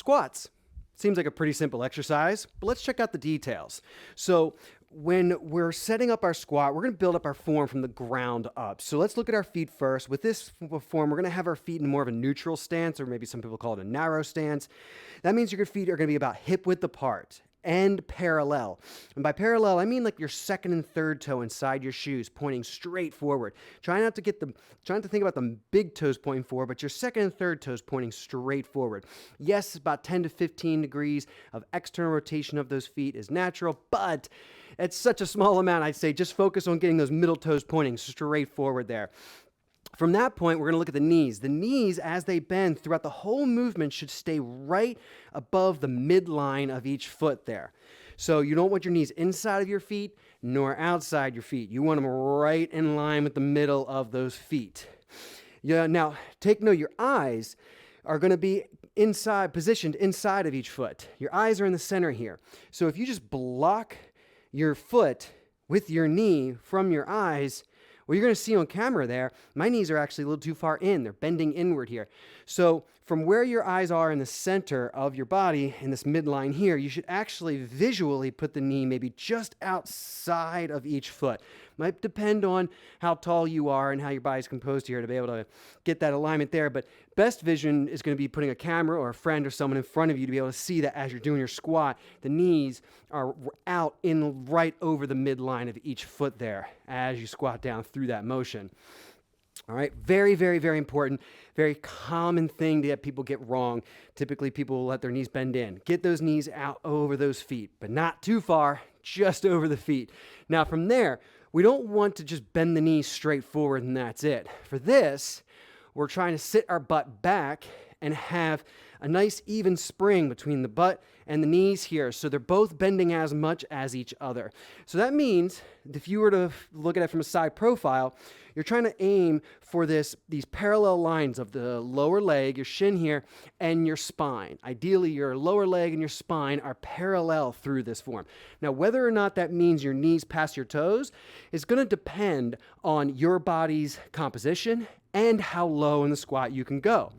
Squats. Seems like a pretty simple exercise, but let's check out the details. So when we're setting up our squat, we're going to build up our form from the ground up. So let's look at our feet first. With this form, we're going to have our feet in more of a neutral stance, or maybe some people call it a narrow stance. That means your feet are going to be about hip width apart and parallel. And by parallel, I mean like your second and third toe inside your shoes pointing straight forward. Try not to think about the big toes pointing forward, but your second and third toes pointing straight forward. Yes, about 10 to 15 degrees of external rotation of those feet is natural, but it's such a small amount, I'd say just focus on getting those middle toes pointing straight forward there. From that point, we're going to look at the knees. The knees, as they bend throughout the whole movement, should stay right above the midline of each foot there. So you don't want your knees inside of your feet nor outside your feet. You want them right in line with the middle of those feet. Yeah, now, take note, your eyes are going to be positioned inside of each foot. Your eyes are in the center here. So if you just block your foot with your knee from your eyes, what you're going to see on camera there, my knees are actually a little too far in. They're bending inward here. So from where your eyes are in the center of your body, in this midline here, you should actually visually put the knee maybe just outside of each foot. Might depend on how tall you are and how your body's composed here to be able to get that alignment there. But best vision is going to be putting a camera or a friend or someone in front of you to be able to see that as you're doing your squat, the knees are out in right over the midline of each foot there as you squat down through that motion. All right, very, very, very important, very common thing that people get wrong. Typically, people will let their knees bend in. Get those knees out over those feet, but not too far, just over the feet. Now, from there, we don't want to just bend the knees straight forward and that's it. For this, we're trying to sit our butt back and have a nice even spring between the butt and the knees here, so they're both bending as much as each other. So that means if you were to look at it from a side profile, you're trying to aim for these parallel lines of the lower leg, your shin here, and your spine. Ideally, your lower leg and your spine are parallel through this form. Now, whether or not that means your knees pass your toes is going to depend on your body's composition and how low in the squat you can go.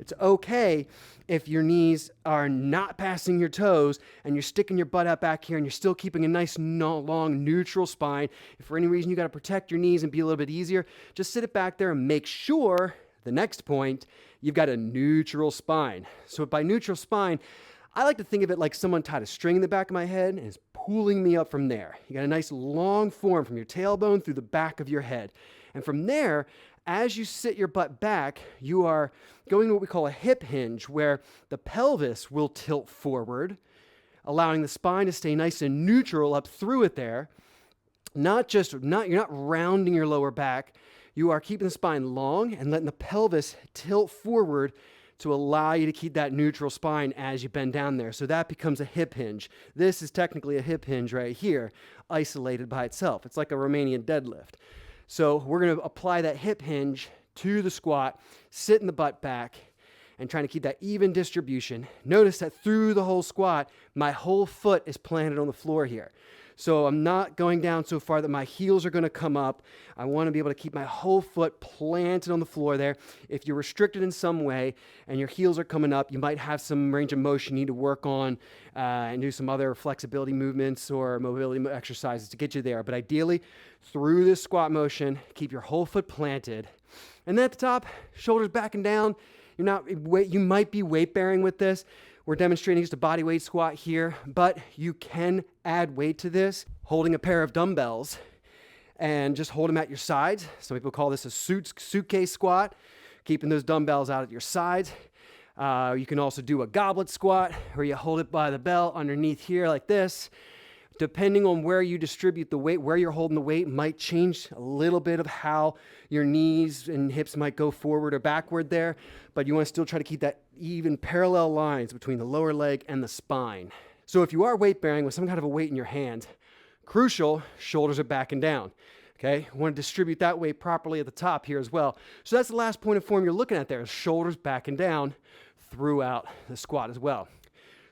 It's okay if your knees are not passing your toes and you're sticking your butt out back here and you're still keeping a nice long neutral spine. If for any reason you got to protect your knees and be a little bit easier, just sit it back there and make sure, the next point, you've got a neutral spine. So by neutral spine, I like to think of it like someone tied a string in the back of my head and is pulling me up from there. You got a nice long form from your tailbone through the back of your head. And from there, as you sit your butt back, you are going to what we call a hip hinge, where the pelvis will tilt forward, allowing the spine to stay nice and neutral up through it there. You're not rounding your lower back. You are keeping the spine long and letting the pelvis tilt forward to allow you to keep that neutral spine as you bend down there. So that becomes a hip hinge. This is technically a hip hinge right here, isolated by itself. It's like a Romanian deadlift. So we're going to apply that hip hinge to the squat, sit in the butt back, and trying to keep that even distribution. Notice that through the whole squat, my whole foot is planted on the floor here. So I'm not going down so far that my heels are going to come up. I want to be able to keep my whole foot planted on the floor there. If you're restricted in some way and your heels are coming up, you might have some range of motion you need to work on and do some other flexibility movements or mobility exercises to get you there. But ideally, through this squat motion, keep your whole foot planted. And then at the top, shoulders back and down. You might be weight bearing with this. We're demonstrating just a body weight squat here, but you can add weight to this, holding a pair of dumbbells and just hold them at your sides. Some people call this a suitcase squat, keeping those dumbbells out at your sides. You can also do a goblet squat where you hold it by the belt underneath here like this. Depending on where you distribute the weight, where you're holding the weight might change a little bit of how your knees and hips might go forward or backward there, but you want to still try to keep that even parallel lines between the lower leg and the spine. So if you are weight bearing with some kind of a weight in your hand, crucial, shoulders are back and down. Okay, you want to distribute that weight properly at the top here as well. So that's the last point of form you're looking at there, is shoulders back and down throughout the squat as well.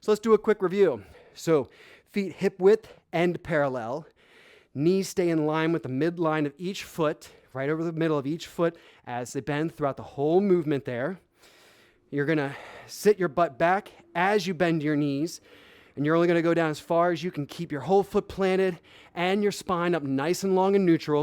So let's do a quick review. So feet hip width and parallel. Knees stay in line with the midline of each foot, right over the middle of each foot as they bend throughout the whole movement there. You're going to sit your butt back as you bend your knees, and you're only going to go down as far as you can. Keep your whole foot planted and your spine up nice and long and neutral.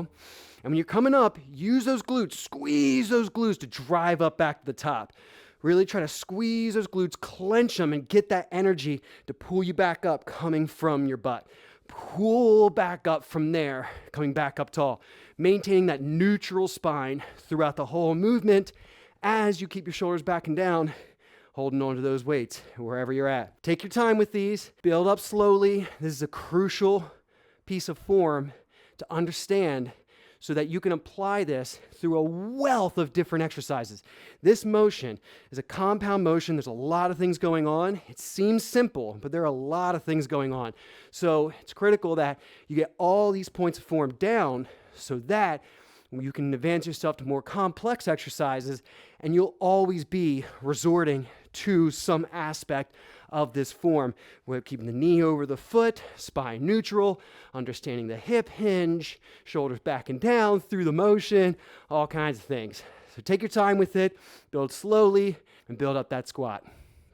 And when you're coming up, use those glutes, squeeze those glutes to drive up back to the top. Really try to squeeze those glutes, clench them, and get that energy to pull you back up coming from your butt. Pull back up from there, coming back up tall. Maintaining that neutral spine throughout the whole movement as you keep your shoulders back and down, holding on to those weights wherever you're at. Take your time with these. Build up slowly. This is a crucial piece of form to understand so that you can apply this through a wealth of different exercises. This motion is a compound motion. There's a lot of things going on. It seems simple, but there are a lot of things going on. So it's critical that you get all these points of form down so that you can advance yourself to more complex exercises, and you'll always be resorting to some aspect of this form. We're keeping the knee over the foot, spine neutral, understanding the hip hinge, shoulders back and down through the motion, all kinds of things. So take your time with it, build slowly, and build up that squat.